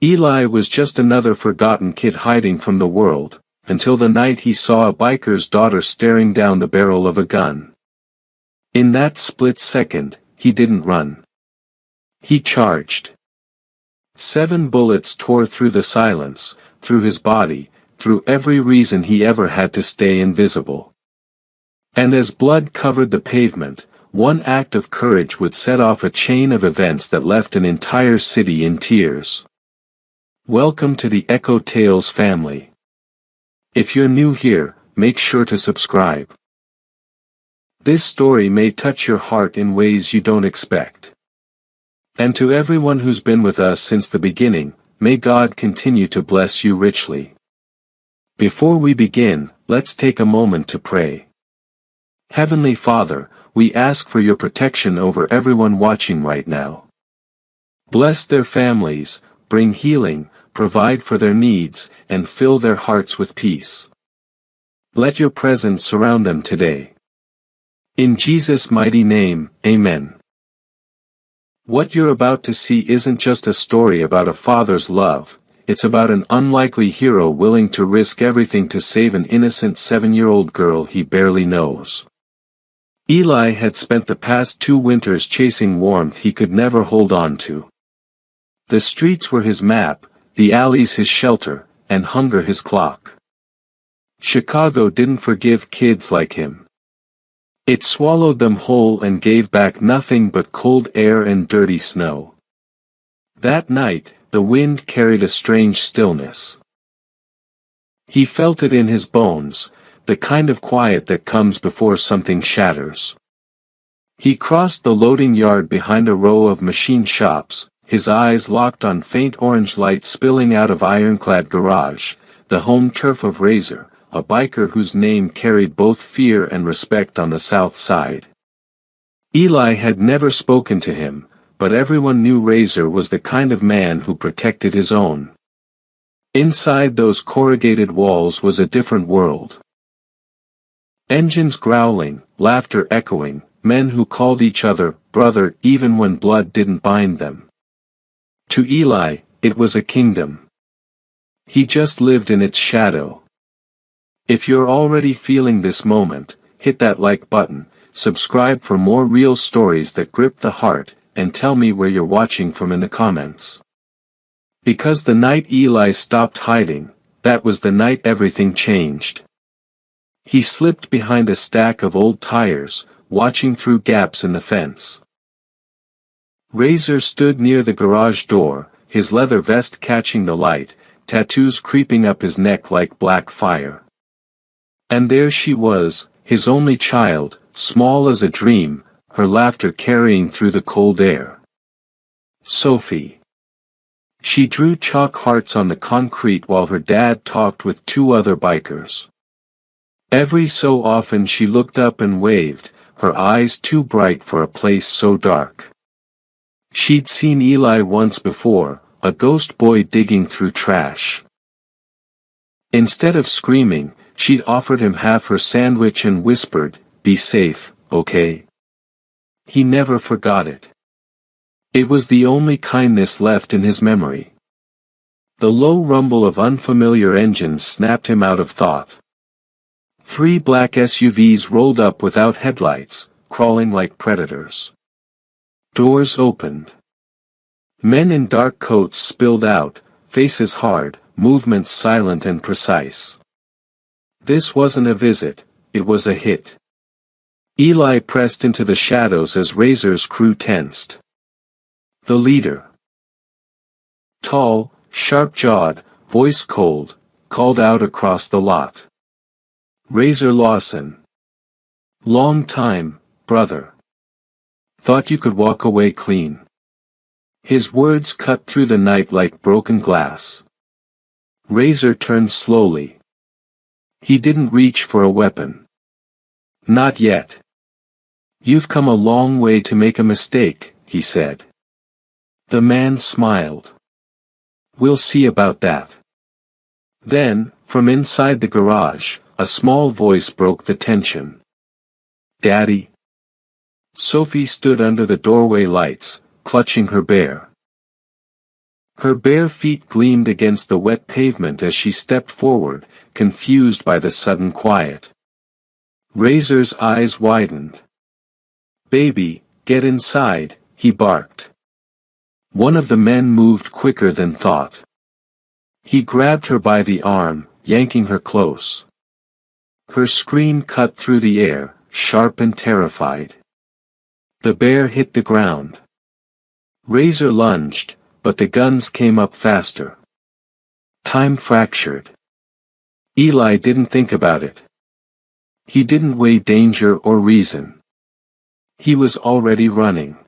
Eli was just another forgotten kid hiding from the world, until the night he saw a biker's daughter staring down the barrel of a gun. In that split second, he didn't run. He charged. 7 bullets tore through the silence, through his body, through every reason he ever had to stay invisible. And as blood covered the pavement, one act of courage would set off a chain of events that left an entire city in tears. Welcome to the Echo Tales family. If you're new here, make sure to subscribe. This story may touch your heart in ways you don't expect. And to everyone who's been with us since the beginning, may God continue to bless you richly. Before we begin, let's take a moment to pray. Heavenly Father, we ask for your protection over everyone watching right now. Bless their families, bring healing, provide for their needs, and fill their hearts with peace. Let your presence surround them today. In Jesus' mighty name, Amen. What you're about to see isn't just a story about a father's love, it's about an unlikely hero willing to risk everything to save an innocent 7-year-old girl he barely knows. Eli had spent the past 2 winters chasing warmth he could never hold on to. The streets were his map, the alleys his shelter, and hunger his clock. Chicago didn't forgive kids like him. It swallowed them whole and gave back nothing but cold air and dirty snow. That night, the wind carried a strange stillness. He felt it in his bones, the kind of quiet that comes before something shatters. He crossed the loading yard behind a row of machine shops, his eyes locked on faint orange light spilling out of ironclad garage, the home turf of Razor, a biker whose name carried both fear and respect on the South Side. Eli had never spoken to him, but everyone knew Razor was the kind of man who protected his own. Inside those corrugated walls was a different world. Engines growling, laughter echoing, men who called each other brother even when blood didn't bind them. To Eli, it was a kingdom. He just lived in its shadow. If you're already feeling this moment, hit that like button, subscribe for more real stories that grip the heart, and tell me where you're watching from in the comments. Because the night Eli stopped hiding, that was the night everything changed. He slipped behind a stack of old tires, watching through gaps in the fence. Razor stood near the garage door, his leather vest catching the light, tattoos creeping up his neck like black fire. And there she was, his only child, small as a dream, her laughter carrying through the cold air. Sophie. She drew chalk hearts on the concrete while her dad talked with 2 other bikers. Every so often she looked up and waved, her eyes too bright for a place so dark. She'd seen Eli once before, a ghost boy digging through trash. Instead of screaming, she'd offered him half her sandwich and whispered, "Be safe, okay?" He never forgot it. It was the only kindness left in his memory. The low rumble of unfamiliar engines snapped him out of thought. 3 black SUVs rolled up without headlights, crawling like predators. Doors opened. Men in dark coats spilled out, faces hard, movements silent and precise. This wasn't a visit, it was a hit. Eli pressed into the shadows as Razor's crew tensed. The leader. Tall, sharp-jawed, voice cold, called out across the lot. "Razor Lawson. Long time, brother. Thought you could walk away clean." His words cut through the night like broken glass. Razor turned slowly. He didn't reach for a weapon. "Not yet. You've come a long way to make a mistake," he said. The man smiled. "We'll see about that." Then, from inside the garage, a small voice broke the tension. "Daddy?" Sophie stood under the doorway lights, clutching her bear. Her bare feet gleamed against the wet pavement as she stepped forward, confused by the sudden quiet. Razor's eyes widened. "Baby, get inside," he barked. One of the men moved quicker than thought. He grabbed her by the arm, yanking her close. Her scream cut through the air, sharp and terrified. The bear hit the ground. Razor lunged, but the guns came up faster. Time fractured. Eli didn't think about it. He didn't weigh danger or reason. He was already running.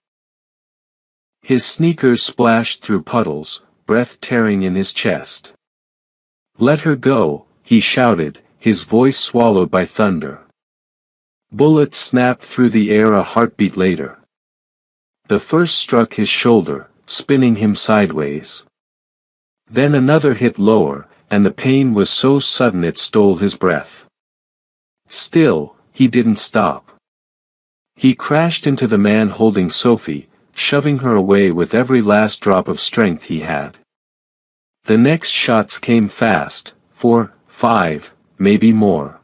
His sneakers splashed through puddles, breath tearing in his chest. "Let her go," he shouted, his voice swallowed by thunder. Bullets snapped through the air a heartbeat later. The first struck his shoulder, spinning him sideways. Then another hit lower, and the pain was so sudden it stole his breath. Still, he didn't stop. He crashed into the man holding Sophie, shoving her away with every last drop of strength he had. The next shots came fast, 4, 5, maybe more.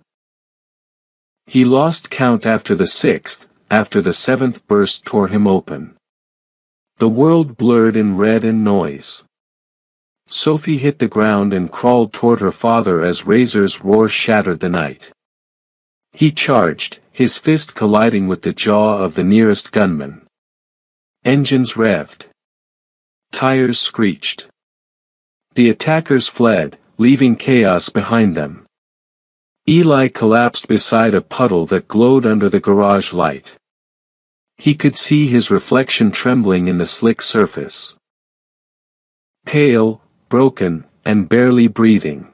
He lost count after the sixth, after the seventh burst tore him open. The world blurred in red and noise. Sophie hit the ground and crawled toward her father as Razor's roar shattered the night. He charged, his fist colliding with the jaw of the nearest gunman. Engines revved. Tires screeched. The attackers fled, leaving chaos behind them. Eli collapsed beside a puddle that glowed under the garage light. He could see his reflection trembling in the slick surface. Pale, broken, and barely breathing.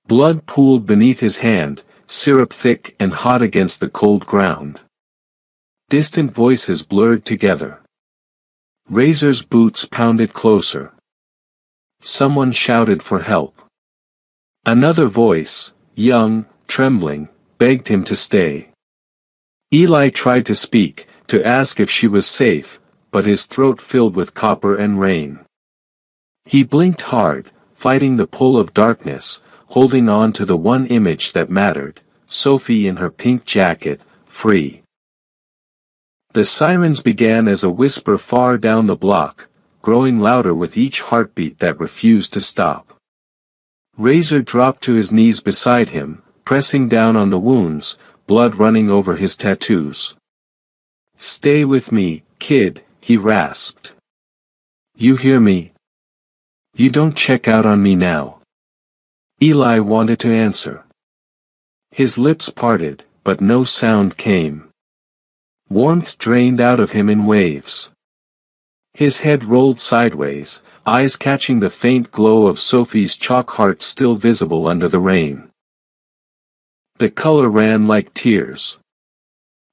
Blood pooled beneath his hand, syrup thick and hot against the cold ground. Distant voices blurred together. Razor's boots pounded closer. Someone shouted for help. Another voice, young, trembling, begged him to stay. Eli tried to speak, to ask if she was safe, but his throat filled with copper and rain. He blinked hard, fighting the pull of darkness, holding on to the one image that mattered, Sophie in her pink jacket, free. The sirens began as a whisper far down the block, growing louder with each heartbeat that refused to stop. Razor dropped to his knees beside him, pressing down on the wounds, blood running over his tattoos. "Stay with me, kid," he rasped. "You hear me? You don't check out on me now." Eli wanted to answer. His lips parted, but no sound came. Warmth drained out of him in waves. His head rolled sideways, eyes catching the faint glow of Sophie's chalk heart still visible under the rain. The color ran like tears.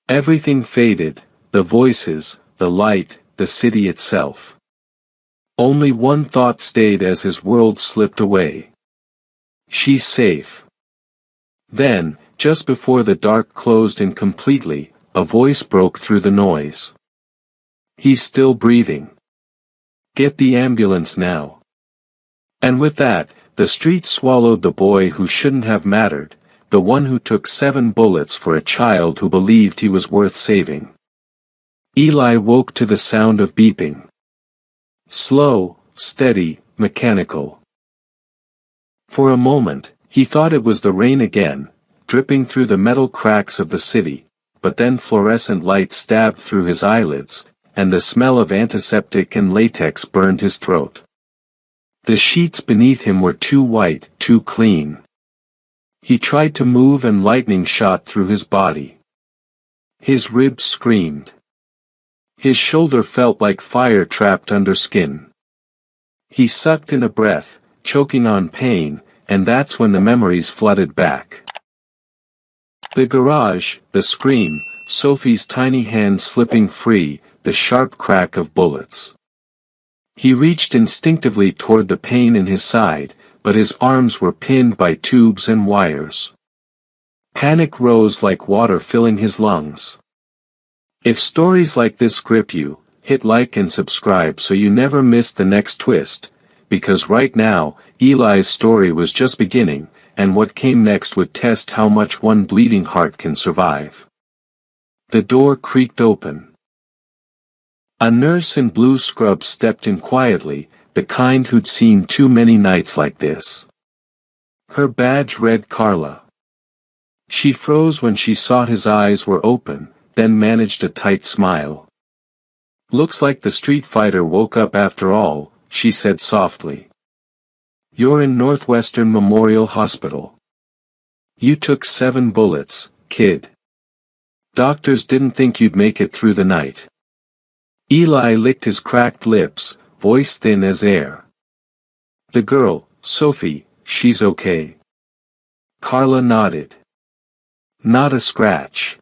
Everything faded, the voices, the light, the city itself. Only one thought stayed as his world slipped away. She's safe. Then, just before the dark closed in completely, a voice broke through the noise. "He's still breathing. Get the ambulance now." And with that, the street swallowed the boy who shouldn't have mattered, the one who took 7 bullets for a child who believed he was worth saving. Eli woke to the sound of beeping. Slow, steady, mechanical. For a moment, he thought it was the rain again, dripping through the metal cracks of the city, but then fluorescent light stabbed through his eyelids, and the smell of antiseptic and latex burned his throat. The sheets beneath him were too white, too clean. He tried to move and lightning shot through his body. His ribs screamed. His shoulder felt like fire trapped under skin. He sucked in a breath, choking on pain, and that's when the memories flooded back. The garage, the scream, Sophie's tiny hand slipping free, the sharp crack of bullets. He reached instinctively toward the pain in his side, but his arms were pinned by tubes and wires. Panic rose like water filling his lungs. If stories like this grip you, hit like and subscribe so you never miss the next twist, because right now, Eli's story was just beginning, and what came next would test how much one bleeding heart can survive. The door creaked open. A nurse in blue scrubs stepped in quietly, the kind who'd seen too many nights like this. Her badge read Carla. She froze when she saw his eyes were open, then managed a tight smile. "Looks like the street fighter woke up after all," she said softly. "You're in Northwestern Memorial Hospital. You took 7 bullets, kid. Doctors didn't think you'd make it through the night." Eli licked his cracked lips, voice thin as air. "The girl, Sophie, she's okay." Carla nodded. "Not a scratch.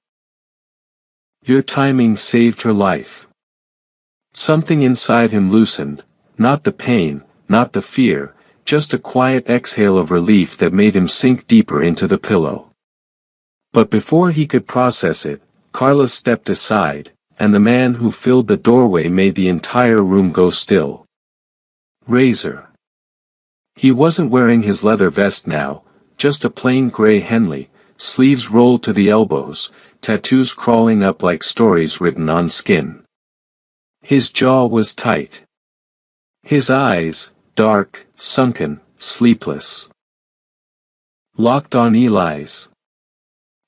Your timing saved her life." Something inside him loosened, not the pain, not the fear, just a quiet exhale of relief that made him sink deeper into the pillow. But before he could process it, Carla stepped aside, and the man who filled the doorway made the entire room go still. Razor. He wasn't wearing his leather vest now, just a plain gray Henley, sleeves rolled to the elbows, tattoos crawling up like stories written on skin. His jaw was tight. His eyes, dark, sunken, sleepless, locked on Eli's.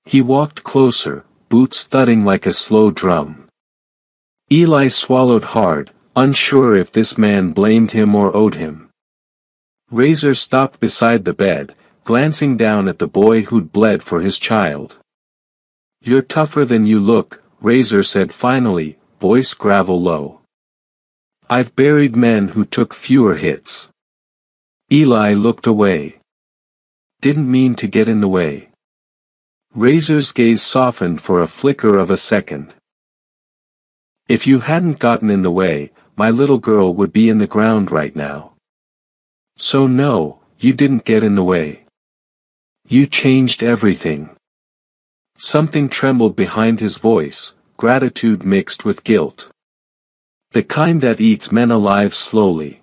He walked closer, boots thudding like a slow drum. Eli swallowed hard, unsure if this man blamed him or owed him. Razor stopped beside the bed, glancing down at the boy who'd bled for his child. "You're tougher than you look," Razor said finally, voice gravel low. "I've buried men who took fewer hits." Eli looked away. "Didn't mean to get in the way." Razor's gaze softened for a flicker of a second. "If you hadn't gotten in the way, my little girl would be in the ground right now. So no, you didn't get in the way. You changed everything." Something trembled behind his voice, gratitude mixed with guilt. The kind that eats men alive slowly.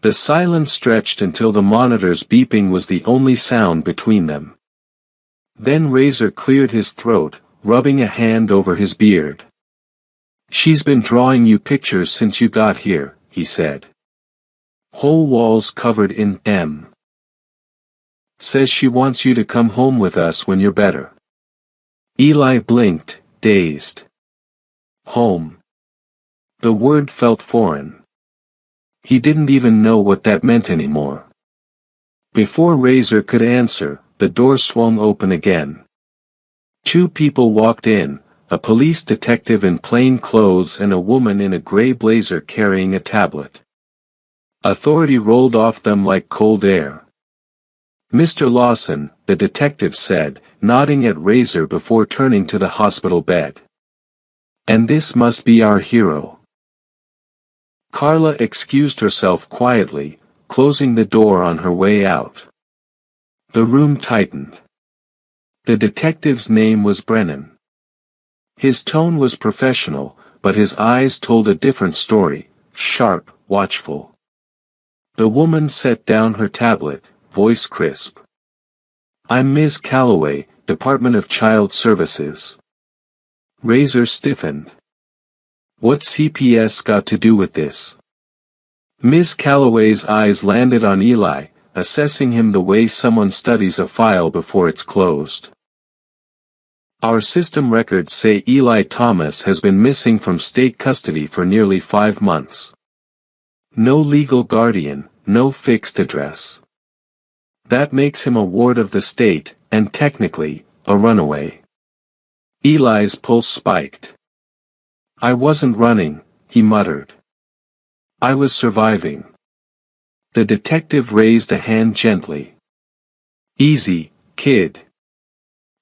The silence stretched until the monitor's beeping was the only sound between them. Then Razor cleared his throat, rubbing a hand over his beard. "She's been drawing you pictures since you got here," he said. "Whole walls covered in M. Says she wants you to come home with us when you're better." Eli blinked, dazed. Home. The word felt foreign. He didn't even know what that meant anymore. Before Razor could answer, the door swung open again. 2 people walked in, a police detective in plain clothes and a woman in a gray blazer carrying a tablet. Authority rolled off them like cold air. "Mr. Lawson," the detective said, nodding at Razor before turning to the hospital bed. "And this must be our hero." Carla excused herself quietly, closing the door on her way out. The room tightened. The detective's name was Brennan. His tone was professional, but his eyes told a different story, sharp, watchful. The woman set down her tablet, voice crisp. "I'm Ms. Calloway, Department of Child Services." Razor stiffened. "What's CPS got to do with this?" Ms. Calloway's eyes landed on Eli, assessing him the way someone studies a file before it's closed. "Our system records say Eli Thomas has been missing from state custody for nearly 5 months. No legal guardian, no fixed address. That makes him a ward of the state, and technically, a runaway." Eli's pulse spiked. "I wasn't running," he muttered. "I was surviving." The detective raised a hand gently. "Easy, kid.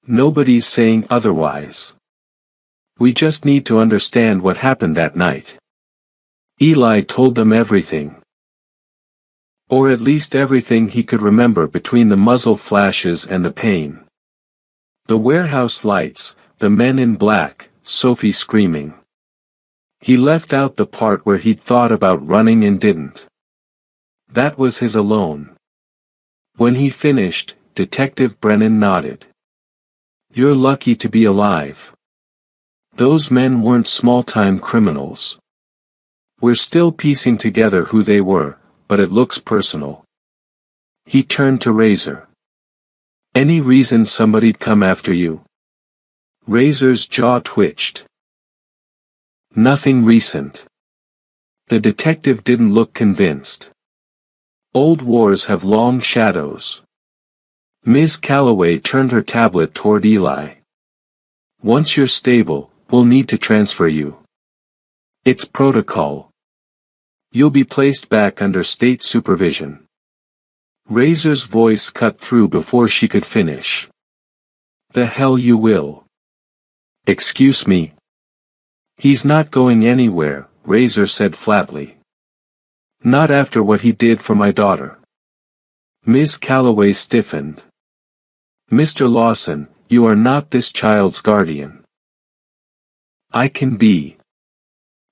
Nobody's saying otherwise. We just need to understand what happened that night." Eli told them everything. Or at least everything he could remember between the muzzle flashes and the pain. The warehouse lights, the men in black, Sophie screaming. He left out the part where he'd thought about running and didn't. That was his alone. When he finished, Detective Brennan nodded. You're lucky to be alive. Those men weren't small-time criminals. We're still piecing together who they were, but it looks personal. He turned to Razor. Any reason somebody'd come after you? Razor's jaw twitched. Nothing recent. The detective didn't look convinced. Old wars have long shadows. Ms. Calloway turned her tablet toward Eli. Once you're stable, we'll need to transfer you. It's protocol. You'll be placed back under state supervision. Razor's voice cut through before she could finish. The hell you will. Excuse me. He's not going anywhere, Razor said flatly. Not after what he did for my daughter. Ms. Calloway stiffened. Mr. Lawson, you are not this child's guardian. I can be.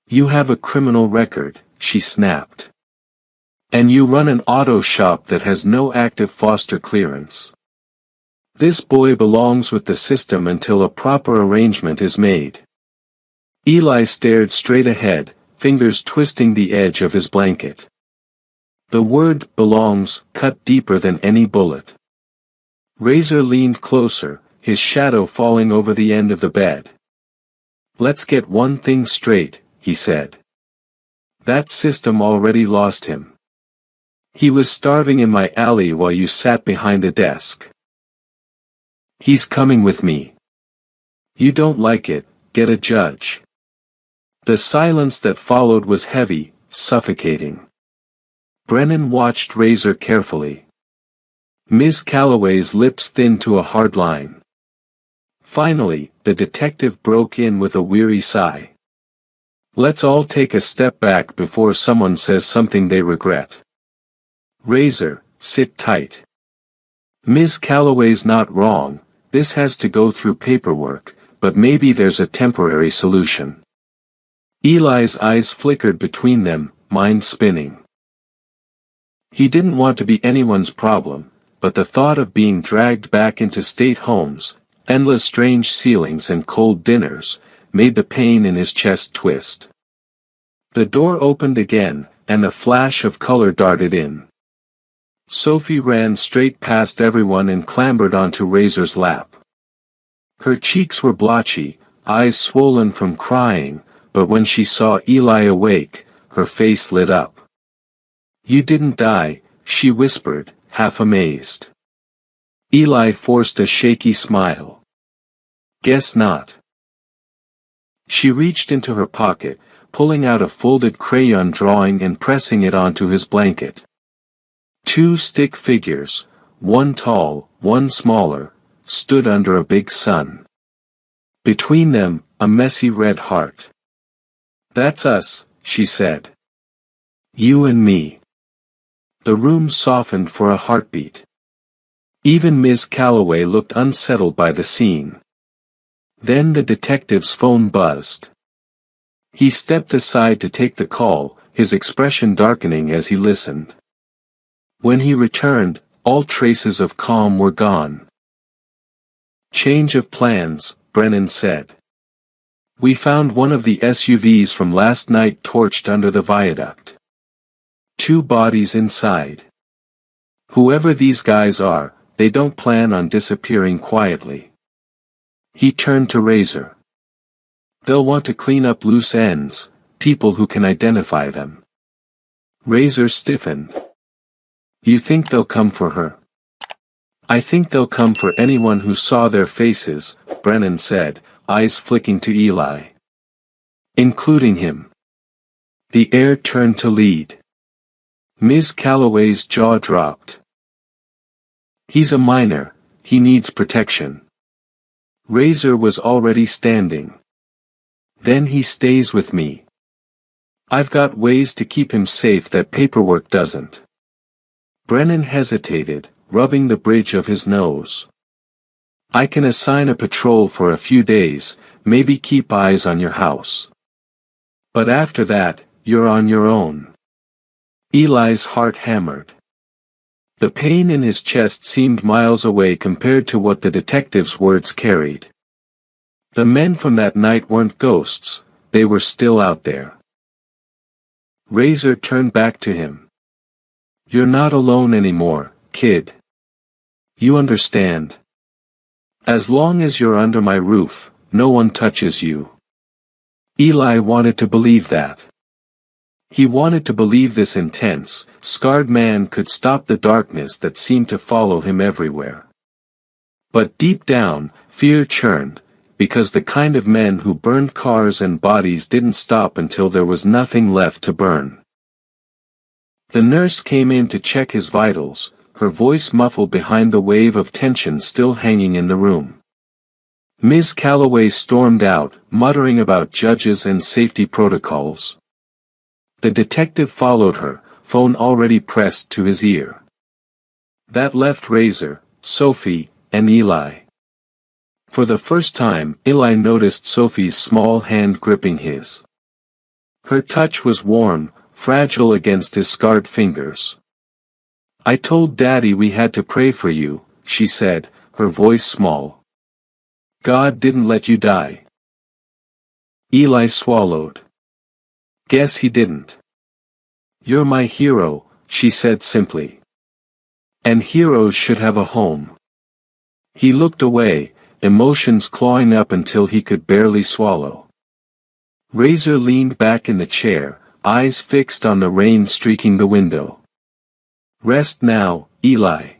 You have a criminal record, she snapped. And you run an auto shop that has no active foster clearance. This boy belongs with the system until a proper arrangement is made. Eli stared straight ahead, fingers twisting the edge of his blanket. The word belongs cut deeper than any bullet. Razor leaned closer, his shadow falling over the end of the bed. Let's get one thing straight, he said. That system already lost him. He was starving in my alley while you sat behind a desk. He's coming with me. You don't like it, get a judge. The silence that followed was heavy, suffocating. Brennan watched Razor carefully. Ms. Calloway's lips thinned to a hard line. Finally, the detective broke in with a weary sigh. Let's all take a step back before someone says something they regret. Razor, sit tight. Ms. Calloway's not wrong, this has to go through paperwork, but maybe there's a temporary solution. Eli's eyes flickered between them, mind spinning. He didn't want to be anyone's problem, but the thought of being dragged back into state homes, endless strange ceilings and cold dinners, made the pain in his chest twist. The door opened again, and a flash of color darted in. Sophie ran straight past everyone and clambered onto Razor's lap. Her cheeks were blotchy, eyes swollen from crying, but when she saw Eli awake, her face lit up. You didn't die, she whispered, half amazed. Eli forced a shaky smile. Guess not. She reached into her pocket, pulling out a folded crayon drawing and pressing it onto his blanket. Two stick figures, one tall, one smaller, stood under a big sun. Between them, a messy red heart. That's us, she said. You and me. The room softened for a heartbeat. Even Ms. Calloway looked unsettled by the scene. Then the detective's phone buzzed. He stepped aside to take the call, his expression darkening as he listened. When he returned, all traces of calm were gone. Change of plans, Brennan said. We found one of the SUVs from last night torched under the viaduct. 2 bodies inside. Whoever these guys are, they don't plan on disappearing quietly. He turned to Razor. They'll want to clean up loose ends, people who can identify them. Razor stiffened. You think they'll come for her? I think they'll come for anyone who saw their faces, Brennan said, eyes flicking to Eli. Including him. The heir turned to lead. Ms. Calloway's jaw dropped. He's a minor, he needs protection. Razor was already standing. Then he stays with me. I've got ways to keep him safe that paperwork doesn't. Brennan hesitated, rubbing the bridge of his nose. I can assign a patrol for a few days, maybe keep eyes on your house. But after that, you're on your own. Eli's heart hammered. The pain in his chest seemed miles away compared to what the detective's words carried. The men from that night weren't ghosts, they were still out there. Razor turned back to him. "You're not alone anymore, kid. You understand. As long as you're under my roof, no one touches you." Eli wanted to believe that. He wanted to believe this intense, scarred man could stop the darkness that seemed to follow him everywhere. But deep down, fear churned, because the kind of men who burned cars and bodies didn't stop until there was nothing left to burn. The nurse came in to check his vitals, her voice muffled behind the wave of tension still hanging in the room. Ms. Calloway stormed out, muttering about judges and safety protocols. The detective followed her, phone already pressed to his ear. That left Razor, Sophie, and Eli. For the first time, Eli noticed Sophie's small hand gripping his. Her touch was warm, fragile against his scarred fingers. "I told Daddy we had to pray for you," she said, her voice small. "God didn't let you die." Eli swallowed. "Guess he didn't." "You're my hero," she said simply. "And heroes should have a home." He looked away, emotions clawing up until he could barely swallow. Razor leaned back in the chair, eyes fixed on the rain streaking the window. "Rest now, Eli.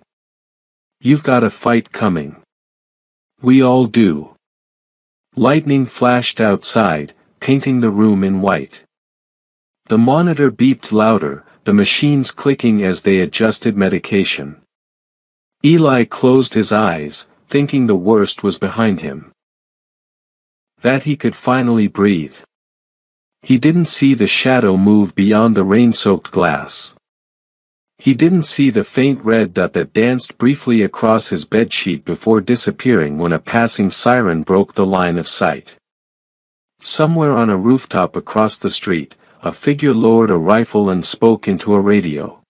You've got a fight coming." "We all do." Lightning flashed outside, painting the room in white. The monitor beeped louder, the machines clicking as they adjusted medication. Eli closed his eyes, thinking the worst was behind him. That he could finally breathe. He didn't see the shadow move beyond the rain-soaked glass. He didn't see the faint red dot that danced briefly across his bedsheet before disappearing when a passing siren broke the line of sight. Somewhere on a rooftop across the street, a figure lowered a rifle and spoke into a radio.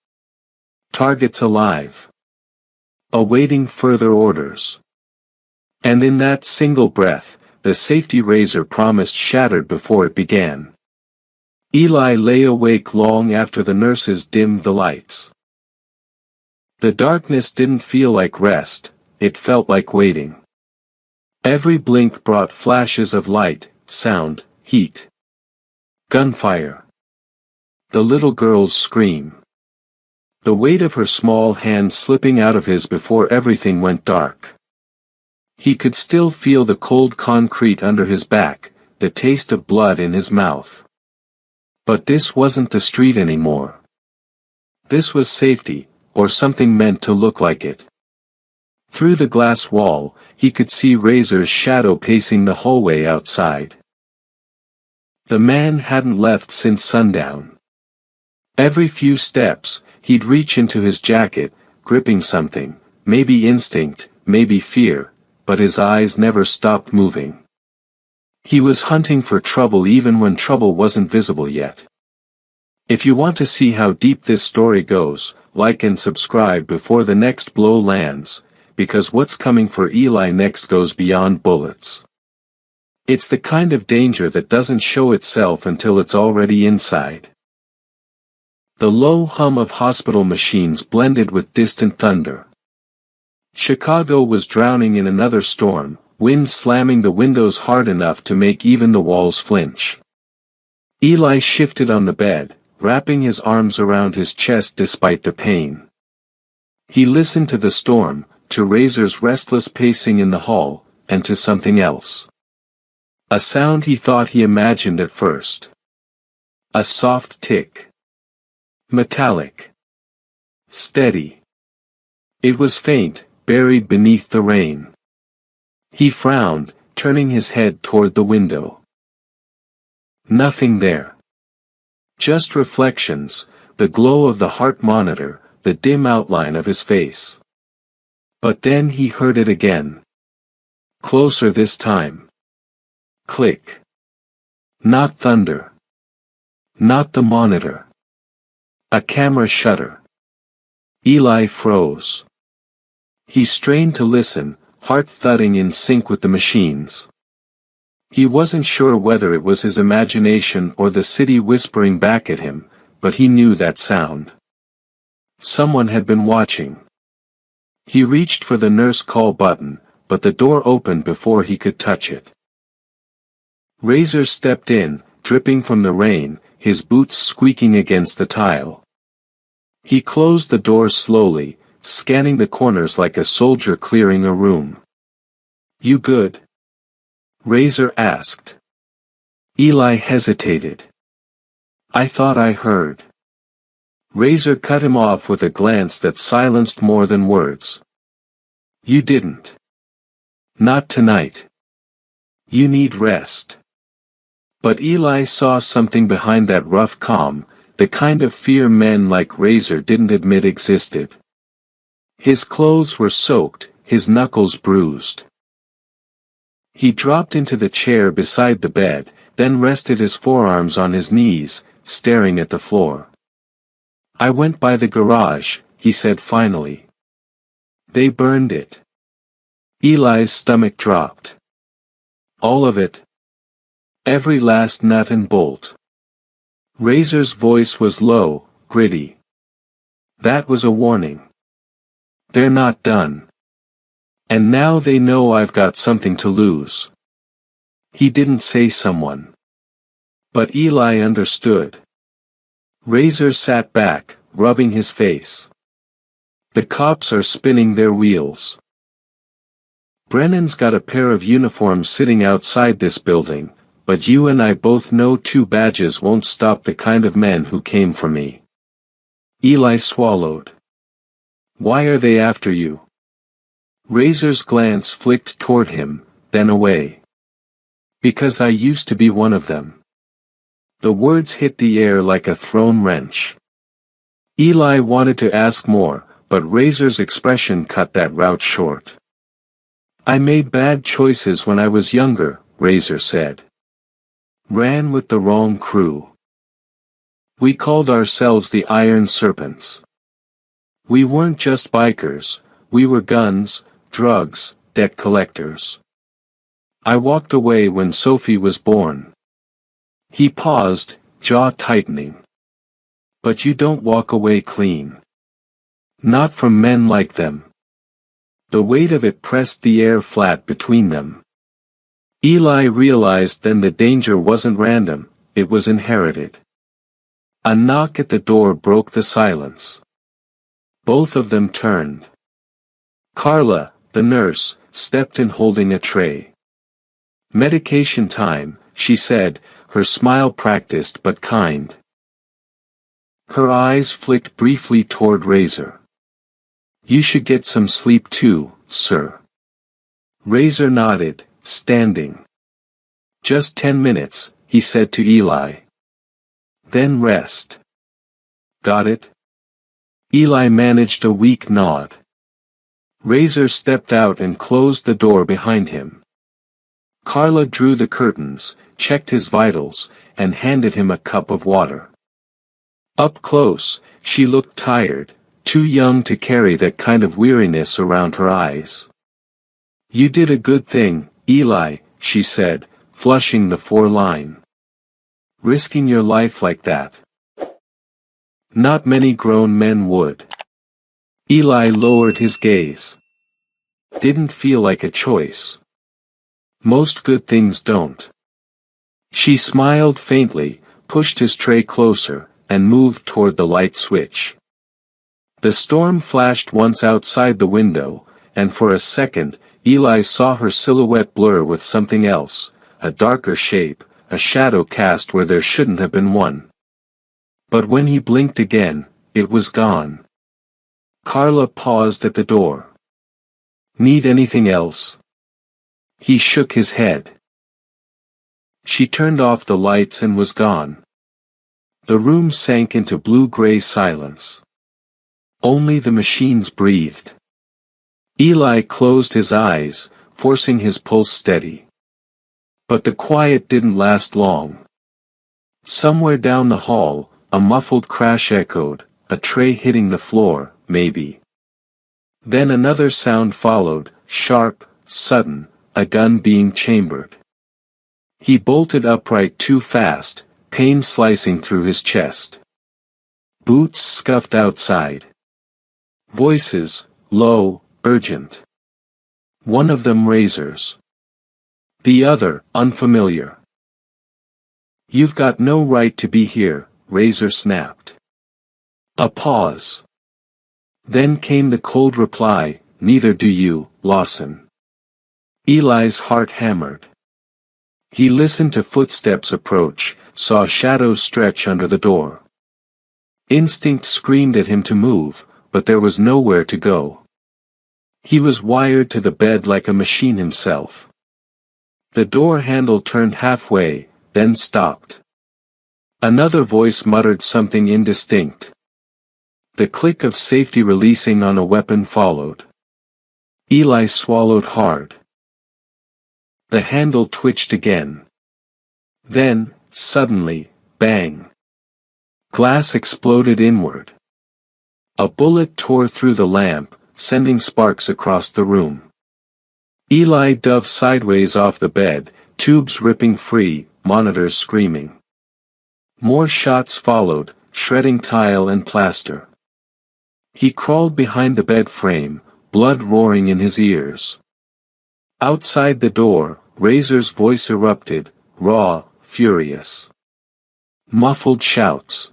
"Target's alive. Awaiting further orders." And in that single breath, the safety razor promised shattered before it began. Eli lay awake long after the nurses dimmed the lights. The darkness didn't feel like rest, it felt like waiting. Every blink brought flashes of light, sound, heat. Gunfire. The little girl's scream. The weight of her small hand slipping out of his before everything went dark. He could still feel the cold concrete under his back, the taste of blood in his mouth. But this wasn't the street anymore. This was safety, or something meant to look like it. Through the glass wall, he could see Razor's shadow pacing the hallway outside. The man hadn't left since sundown. Every few steps, he'd reach into his jacket, gripping something, maybe instinct, maybe fear, but his eyes never stopped moving. He was hunting for trouble even when trouble wasn't visible yet. If you want to see how deep this story goes, like and subscribe before the next blow lands, because what's coming for Eli next goes beyond bullets. It's the kind of danger that doesn't show itself until it's already inside. The low hum of hospital machines blended with distant thunder. Chicago was drowning in another storm, wind slamming the windows hard enough to make even the walls flinch. Eli shifted on the bed, wrapping his arms around his chest despite the pain. He listened to the storm, to Razor's restless pacing in the hall, and to something else. A sound he thought he imagined at first. A soft tick. Metallic. Steady. It was faint, buried beneath the rain. He frowned, turning his head toward the window. Nothing there. Just reflections, the glow of the heart monitor, the dim outline of his face. But then he heard it again. Closer this time. Click. Not thunder. Not the monitor. A camera shutter. Eli froze. He strained to listen, heart thudding in sync with the machines. He wasn't sure whether it was his imagination or the city whispering back at him, but he knew that sound. Someone had been watching. He reached for the nurse call button, but the door opened before he could touch it. Razor stepped in, dripping from the rain, his boots squeaking against the tile. He closed the door slowly, scanning the corners like a soldier clearing a room. "You good?" Razor asked. Eli hesitated. "I thought I heard." Razor cut him off with a glance that silenced more than words. "You didn't. Not tonight. You need rest." But Eli saw something behind that rough calm, the kind of fear men like Razor didn't admit existed. His clothes were soaked, his knuckles bruised. He dropped into the chair beside the bed, then rested his forearms on his knees, staring at the floor. "I went by the garage," he said finally. "They burned it." Eli's stomach dropped. "All of it? Every last nut and bolt?" Razor's voice was low, gritty. "That was a warning. They're not done. And now they know I've got something to lose." He didn't say someone. But Eli understood. Razor sat back, rubbing his face. "The cops are spinning their wheels. Brennan's got a pair of uniforms sitting outside this building, but you and I both know 2 badges won't stop the kind of men who came for me." Eli swallowed. "Why are they after you?" Razor's glance flicked toward him, then away. "Because I used to be one of them." The words hit the air like a thrown wrench. Eli wanted to ask more, but Razor's expression cut that route short. "I made bad choices when I was younger," Razor said. "Ran with the wrong crew. We called ourselves the Iron Serpents. We weren't just bikers, we were guns, drugs, debt collectors. I walked away when Sophie was born." He paused, jaw tightening. "But you don't walk away clean. Not from men like them." The weight of it pressed the air flat between them. Eli realized then the danger wasn't random, it was inherited. A knock at the door broke the silence. Both of them turned. Carla, the nurse, stepped in holding a tray. "Medication time," she said, her smile practiced but kind. Her eyes flicked briefly toward Razor. "You should get some sleep too, sir." Razor nodded, standing. "Just 10 minutes, he said to Eli. "Then rest." "Got it?" Eli managed a weak nod. Razor stepped out and closed the door behind him. Carla drew the curtains, checked his vitals, and handed him a cup of water. Up close, she looked tired, too young to carry that kind of weariness around her eyes. "You did a good thing, Eli," she said, flushing the 4-line. "Risking your life like that. Not many grown men would." Eli lowered his gaze. "Didn't feel like a choice. Most good things don't." She smiled faintly, pushed his tray closer, and moved toward the light switch. The storm flashed once outside the window, and for a second, Eli saw her silhouette blur with something else, a darker shape, a shadow cast where there shouldn't have been one. But when he blinked again, it was gone. Carla paused at the door. "Need anything else?" He shook his head. She turned off the lights and was gone. The room sank into blue-gray silence. Only the machines breathed. Eli closed his eyes, forcing his pulse steady. But the quiet didn't last long. Somewhere down the hall, a muffled crash echoed, a tray hitting the floor, maybe. Then another sound followed, sharp, sudden, a gun being chambered. He bolted upright too fast, pain slicing through his chest. Boots scuffed outside. Voices, low, urgent. One of them Razor's. The other, unfamiliar. "You've got no right to be here," Razor snapped. A pause. Then came the cold reply, "Neither do you, Lawson." Eli's heart hammered. He listened to footsteps approach, saw shadows stretch under the door. Instinct screamed at him to move, but there was nowhere to go. He was wired to the bed like a machine himself. The door handle turned halfway, then stopped. Another voice muttered something indistinct. The click of safety releasing on a weapon followed. Eli swallowed hard. The handle twitched again. Then, suddenly, bang. Glass exploded inward. A bullet tore through the lamp, sending sparks across the room. Eli dove sideways off the bed, tubes ripping free, monitors screaming. More shots followed, shredding tile and plaster. He crawled behind the bed frame, blood roaring in his ears. Outside the door, Razor's voice erupted, raw, furious. Muffled shouts.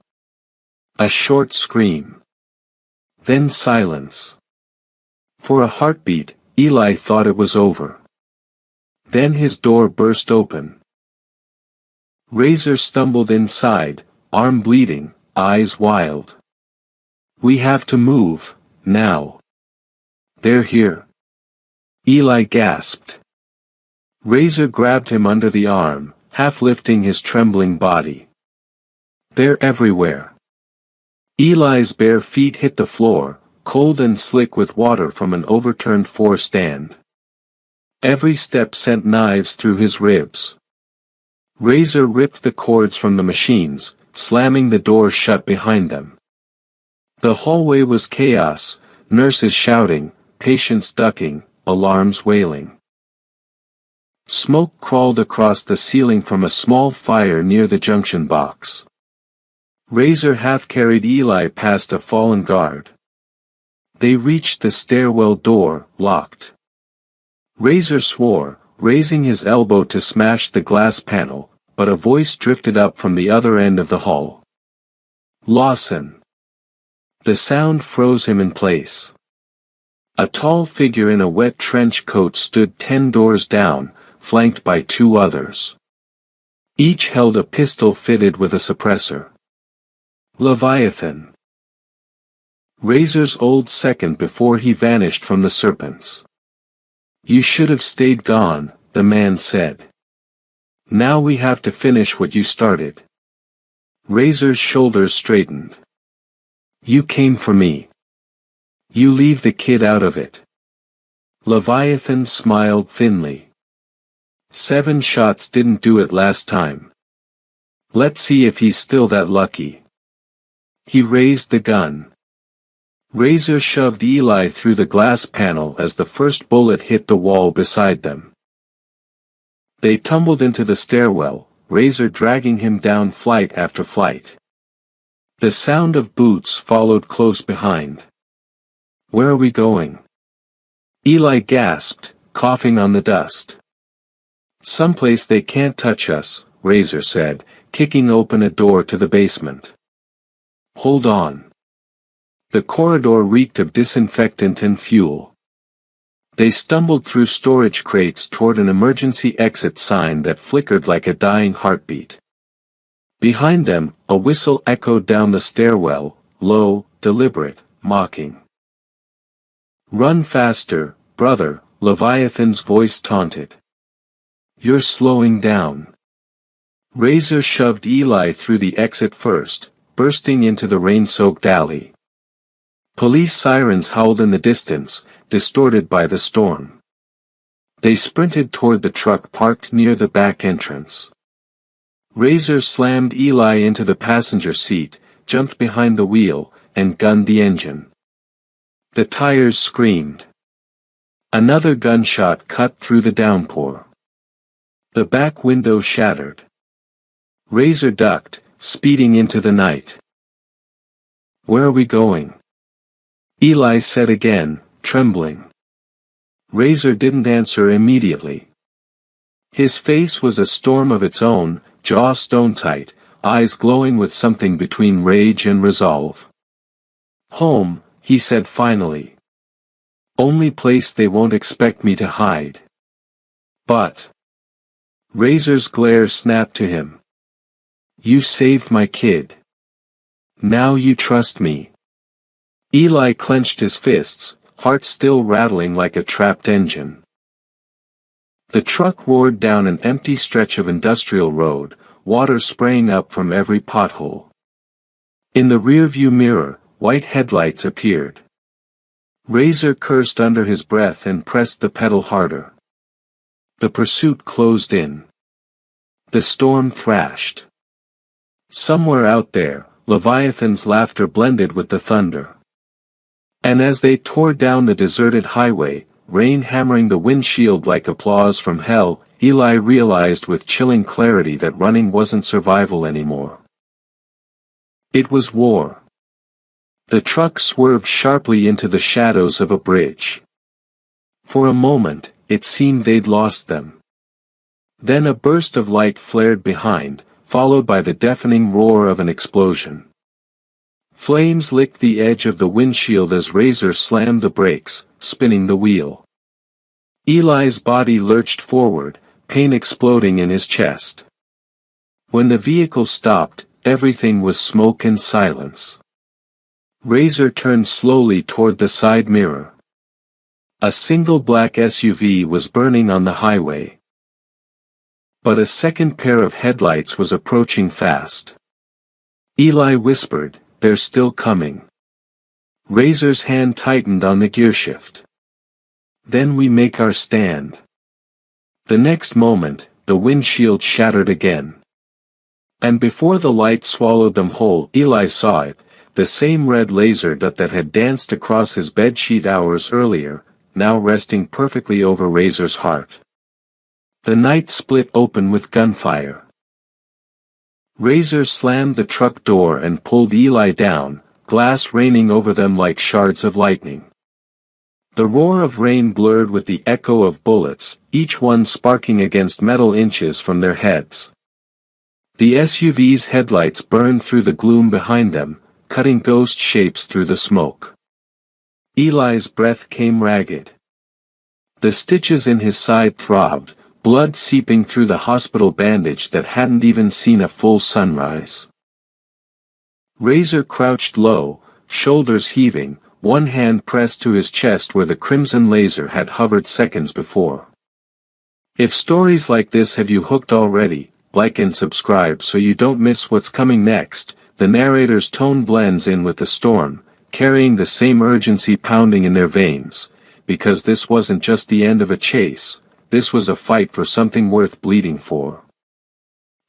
A short scream. Then silence. For a heartbeat, Eli thought it was over. Then his door burst open. Razor stumbled inside, arm bleeding, eyes wild. "We have to move, now. They're here." Eli gasped. Razor grabbed him under the arm, half lifting his trembling body. "They're everywhere." Eli's bare feet hit the floor, cold and slick with water from an overturned floor stand. Every step sent knives through his ribs. Razor ripped the cords from the machines, slamming the door shut behind them. The hallway was chaos, nurses shouting, patients ducking, alarms wailing. Smoke crawled across the ceiling from a small fire near the junction box. Razor half-carried Eli past a fallen guard. They reached the stairwell door, locked. Razor swore, raising his elbow to smash the glass panel, but a voice drifted up from the other end of the hall. "Lawson." The sound froze him in place. A tall figure in a wet trench coat stood 10 doors down, flanked by 2 others. Each held a pistol fitted with a suppressor. Leviathan. Razor's old second before he vanished from the serpents. "You should have stayed gone," the man said. "Now we have to finish what you started." Razor's shoulders straightened. "You came for me. You leave the kid out of it." Leviathan smiled thinly. 7 shots didn't do it last time. Let's see if he's still that lucky. He raised the gun. Razor shoved Eli through the glass panel as the first bullet hit the wall beside them. They tumbled into the stairwell, Razor dragging him down flight after flight. The sound of boots followed close behind. "Where are we going?" Eli gasped, coughing on the dust. "Someplace they can't touch us," Razor said, kicking open a door to the basement. "Hold on." The corridor reeked of disinfectant and fuel. They stumbled through storage crates toward an emergency exit sign that flickered like a dying heartbeat. Behind them, a whistle echoed down the stairwell, low, deliberate, mocking. "Run faster, brother," Leviathan's voice taunted. "You're slowing down." Razor shoved Eli through the exit first, bursting into the rain-soaked alley. Police sirens howled in the distance, distorted by the storm. They sprinted toward the truck parked near the back entrance. Razor slammed Eli into the passenger seat, jumped behind the wheel, and gunned the engine. The tires screamed. Another gunshot cut through the downpour. The back window shattered. Razor ducked, speeding into the night. "Where are we going?" Eli said again, trembling. Razor didn't answer immediately. His face was a storm of its own, jaw stone-tight, eyes glowing with something between rage and resolve. "Home," he said finally. "Only place they won't expect me to hide." "But—" Razor's glare snapped to him. "You saved my kid. Now you trust me." Eli clenched his fists, heart still rattling like a trapped engine. The truck roared down an empty stretch of industrial road, water spraying up from every pothole. In the rearview mirror, white headlights appeared. Razor cursed under his breath and pressed the pedal harder. The pursuit closed in. The storm thrashed. Somewhere out there, Leviathan's laughter blended with the thunder. And as they tore down the deserted highway, rain hammering the windshield like applause from hell, Eli realized with chilling clarity that running wasn't survival anymore. It was war. The truck swerved sharply into the shadows of a bridge. For a moment, it seemed they'd lost them. Then a burst of light flared behind, followed by the deafening roar of an explosion. Flames licked the edge of the windshield as Razor slammed the brakes, spinning the wheel. Eli's body lurched forward, pain exploding in his chest. When the vehicle stopped, everything was smoke and silence. Razor turned slowly toward the side mirror. A single black SUV was burning on the highway. But a second pair of headlights was approaching fast. Eli whispered, "They're still coming." Razor's hand tightened on the gearshift. "Then we make our stand." The next moment, the windshield shattered again. And before the light swallowed them whole, Eli saw it, the same red laser dot that had danced across his bedsheet hours earlier, now resting perfectly over Razor's heart. The night split open with gunfire. Razor slammed the truck door and pulled Eli down, glass raining over them like shards of lightning. The roar of rain blurred with the echo of bullets, each one sparking against metal inches from their heads. The SUV's headlights burned through the gloom behind them, cutting ghost shapes through the smoke. Eli's breath came ragged. The stitches in his side throbbed, blood seeping through the hospital bandage that hadn't even seen a full sunrise. Razor crouched low, shoulders heaving, one hand pressed to his chest where the crimson laser had hovered seconds before. If stories like this have you hooked already, like and subscribe so you don't miss what's coming next. The narrator's tone blends in with the storm, carrying the same urgency pounding in their veins, because this wasn't just the end of a chase, this was a fight for something worth bleeding for.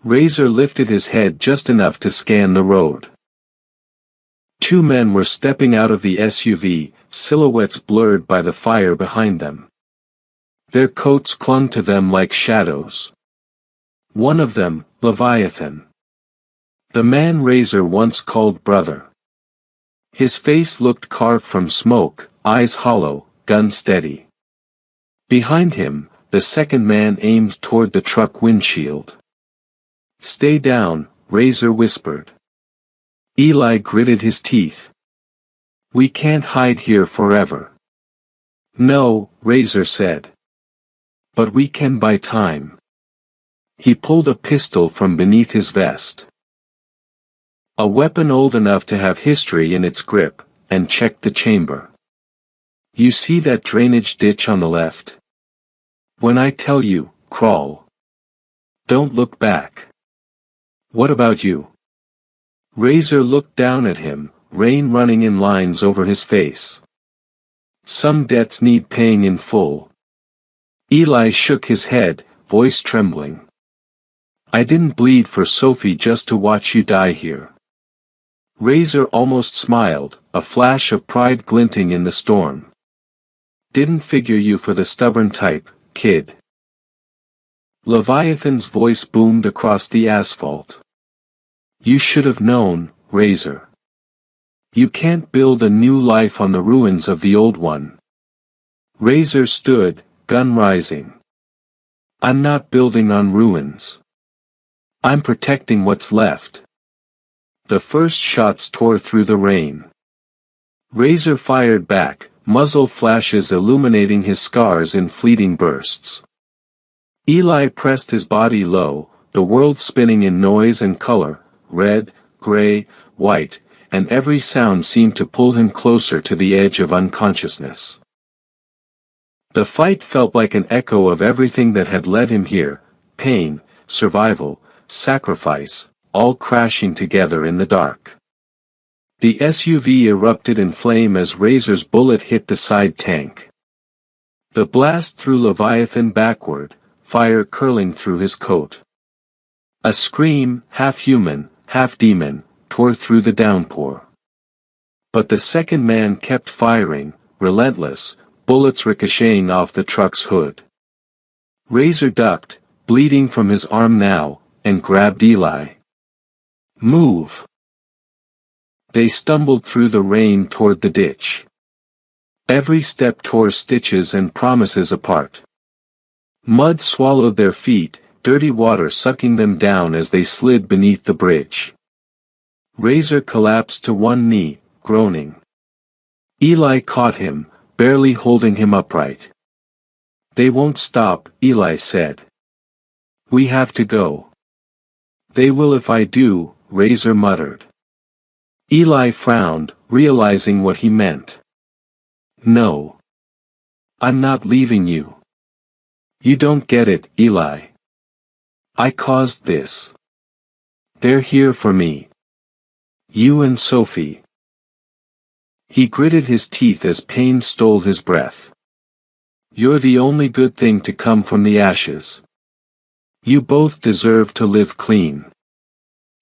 Razor lifted his head just enough to scan the road. Two men were stepping out of the SUV, silhouettes blurred by the fire behind them. Their coats clung to them like shadows. One of them, Leviathan. The man Razor once called brother. His face looked carved from smoke, eyes hollow, gun steady. Behind him, the second man aimed toward the truck windshield. "Stay down," Razor whispered. Eli gritted his teeth. "We can't hide here forever." "No," Razor said. "But we can buy time." He pulled a pistol from beneath his vest. A weapon old enough to have history in its grip, and checked the chamber. "You see that drainage ditch on the left? When I tell you, crawl. Don't look back." "What about you?" Razor looked down at him, rain running in lines over his face. "Some debts need paying in full." Eli shook his head, voice trembling. "I didn't bleed for Sophie just to watch you die here." Razor almost smiled, a flash of pride glinting in the storm. Didn't figure you for the stubborn type, kid. Leviathan's voice boomed across the asphalt. You should have known, Razor. You can't build a new life on the ruins of the old one. Razor stood, gun rising. I'm not building on ruins. I'm protecting what's left. The first shots tore through the rain. Razor fired back, muzzle flashes illuminating his scars in fleeting bursts. Eli pressed his body low, the world spinning in noise and color, red, gray, white, and every sound seemed to pull him closer to the edge of unconsciousness. The fight felt like an echo of everything that had led him here, pain, survival, sacrifice, all crashing together in the dark. The SUV erupted in flame as Razor's bullet hit the side tank. The blast threw Leviathan backward, fire curling through his coat. A scream, half human, half demon, tore through the downpour. But the second man kept firing, relentless, bullets ricocheting off the truck's hood. Razor ducked, bleeding from his arm now, and grabbed Eli. Move! They stumbled through the rain toward the ditch. Every step tore stitches and promises apart. Mud swallowed their feet, dirty water sucking them down as they slid beneath the bridge. Razor collapsed to one knee, groaning. Eli caught him, barely holding him upright. They won't stop, Eli said. We have to go. They will if I do, Razor muttered. Eli frowned, realizing what he meant. No. I'm not leaving you. You don't get it, Eli. I caused this. They're here for me. You and Sophie. He gritted his teeth as pain stole his breath. You're the only good thing to come from the ashes. You both deserve to live clean.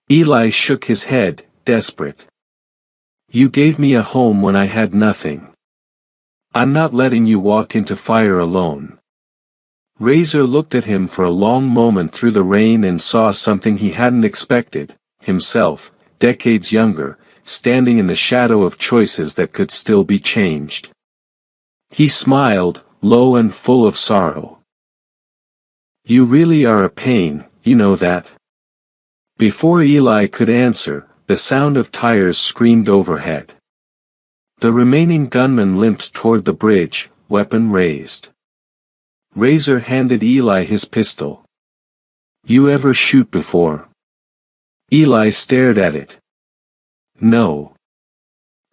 Eli shook his head, desperate. You gave me a home when I had nothing. I'm not letting you walk into fire alone. Razor looked at him for a long moment through the rain and saw something he hadn't expected, himself, decades younger, standing in the shadow of choices that could still be changed. He smiled, low and full of sorrow. You really are a pain, you know that? Before Eli could answer, the sound of tires screamed overhead. The remaining gunman limped toward the bridge, weapon raised. Razor handed Eli his pistol. You ever shoot before? Eli stared at it. No.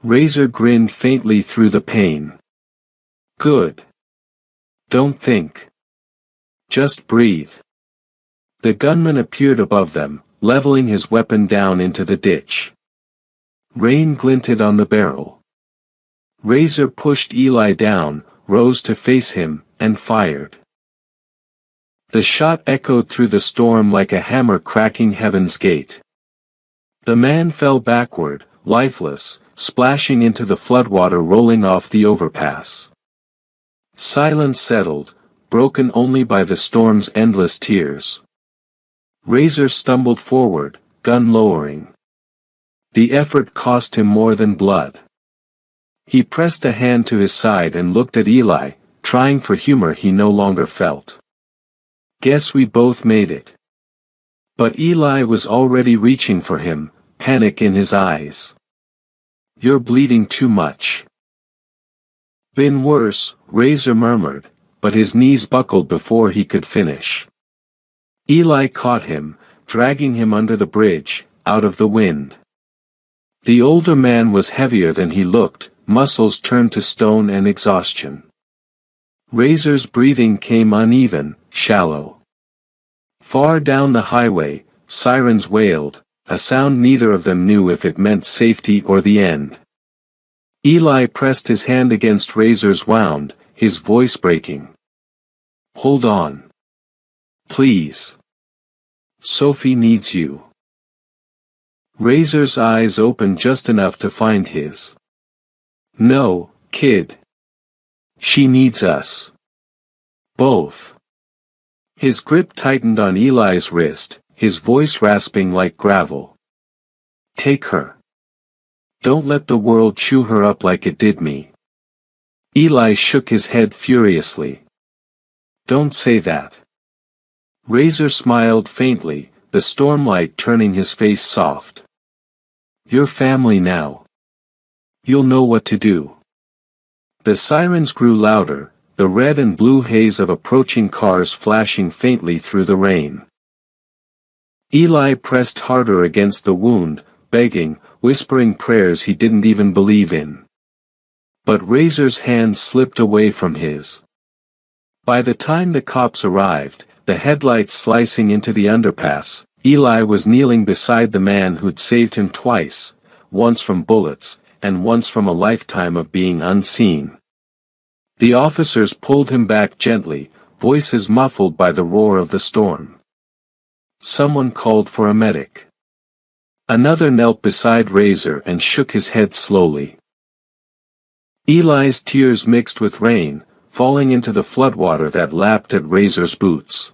Razor grinned faintly through the pain. Good. Don't think. Just breathe. The gunman appeared above them, leveling his weapon down into the ditch. Rain glinted on the barrel. Razor pushed Eli down, rose to face him, and fired. The shot echoed through the storm like a hammer cracking heaven's gate. The man fell backward, lifeless, splashing into the floodwater rolling off the overpass. Silence settled, broken only by the storm's endless tears. Razor stumbled forward, gun lowering. The effort cost him more than blood. He pressed a hand to his side and looked at Eli, trying for humor he no longer felt. Guess we both made it. But Eli was already reaching for him, panic in his eyes. You're bleeding too much. Been worse, Razor murmured, but his knees buckled before he could finish. Eli caught him, dragging him under the bridge, out of the wind. The older man was heavier than he looked, muscles turned to stone and exhaustion. Razor's breathing came uneven, shallow. Far down the highway, sirens wailed, a sound neither of them knew if it meant safety or the end. Eli pressed his hand against Razor's wound, his voice breaking. Hold on. Please. Sophie needs you. Razor's eyes opened just enough to find his. No, kid. She needs us. Both. His grip tightened on Eli's wrist, his voice rasping like gravel. Take her. Don't let the world chew her up like it did me. Eli shook his head furiously. Don't say that. Razor smiled faintly, the stormlight turning his face soft. You're family now. You'll know what to do. The sirens grew louder, the red and blue haze of approaching cars flashing faintly through the rain. Eli pressed harder against the wound, begging, whispering prayers he didn't even believe in. But Razor's hand slipped away from his. By the time the cops arrived, the headlights slicing into the underpass, Eli was kneeling beside the man who'd saved him twice, once from bullets, and once from a lifetime of being unseen. The officers pulled him back gently, voices muffled by the roar of the storm. Someone called for a medic. Another knelt beside Razor and shook his head slowly. Eli's tears mixed with rain, falling into the floodwater that lapped at Razor's boots.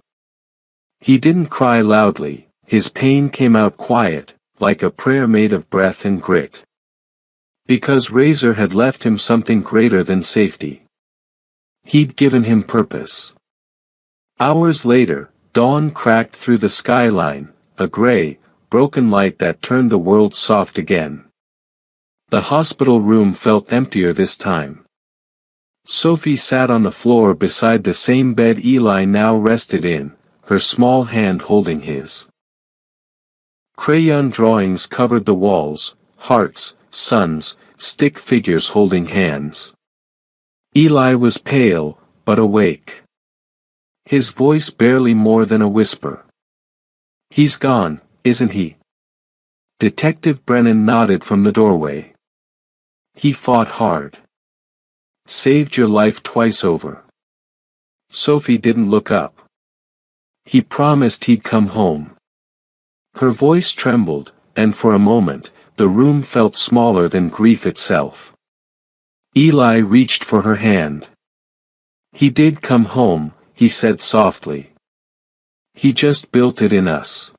He didn't cry loudly, his pain came out quiet, like a prayer made of breath and grit. Because Razor had left him something greater than safety. He'd given him purpose. Hours later, dawn cracked through the skyline, a gray, broken light that turned the world soft again. The hospital room felt emptier this time. Sophie sat on the floor beside the same bed Eli now rested in, her small hand holding his. Crayon drawings covered the walls, hearts, suns, stick figures holding hands. Eli was pale, but awake. His voice barely more than a whisper. He's gone, isn't he? Detective Brennan nodded from the doorway. He fought hard. Saved your life twice over. Sophie didn't look up. He promised he'd come home. Her voice trembled, and for a moment, the room felt smaller than grief itself. Eli reached for her hand. He did come home, he said softly. He just built it in us.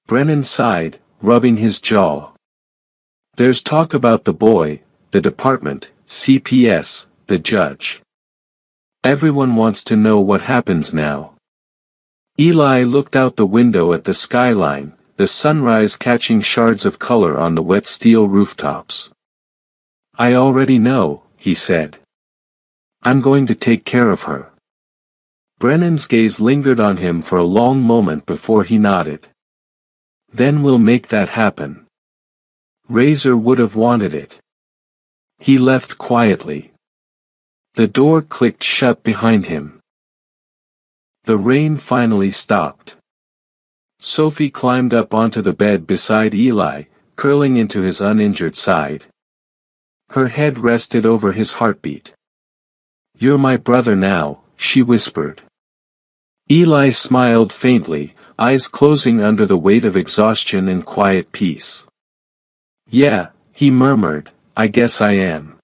Brennan sighed, rubbing his jaw. There's talk about the boy, the department, CPS, the judge. Everyone wants to know what happens now. Eli looked out the window at the skyline, the sunrise catching shards of color on the wet steel rooftops. I already know, he said. I'm going to take care of her. Brennan's gaze lingered on him for a long moment before he nodded. Then we'll make that happen. Razor would have wanted it. He left quietly. The door clicked shut behind him. The rain finally stopped. Sophie climbed up onto the bed beside Eli, curling into his uninjured side. Her head rested over his heartbeat. You're my brother now, she whispered. Eli smiled faintly, eyes closing under the weight of exhaustion and quiet peace. Yeah, he murmured, I guess I am.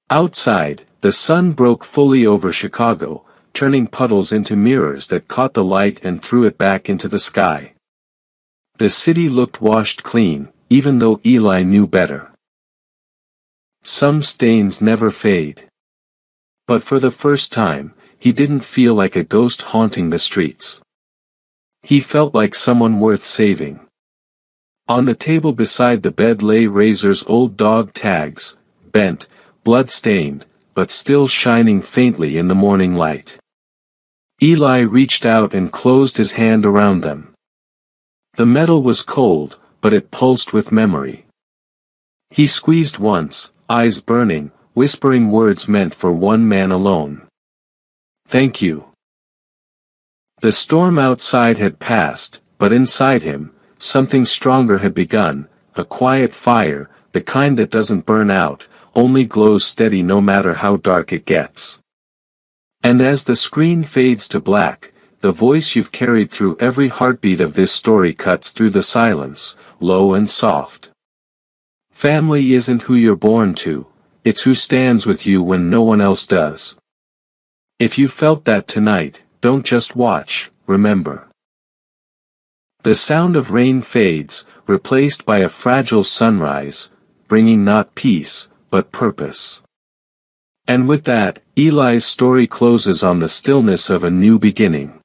Outside, the sun broke fully over Chicago, turning puddles into mirrors that caught the light and threw it back into the sky. The city looked washed clean, even though Eli knew better. Some stains never fade. But for the first time, he didn't feel like a ghost haunting the streets. He felt like someone worth saving. On the table beside the bed lay Razor's old dog tags, bent, blood-stained, but still shining faintly in the morning light. Eli reached out and closed his hand around them. The metal was cold, but it pulsed with memory. He squeezed once, eyes burning, whispering words meant for one man alone. Thank you. The storm outside had passed, but inside him, something stronger had begun, a quiet fire, the kind that doesn't burn out, only glows steady no matter how dark it gets. And as the screen fades to black, the voice you've carried through every heartbeat of this story cuts through the silence, low and soft. Family isn't who you're born to, it's who stands with you when no one else does. If you felt that tonight, don't just watch, remember. The sound of rain fades, replaced by a fragile sunrise, bringing not peace, but purpose. And with that, Eli's story closes on the stillness of a new beginning.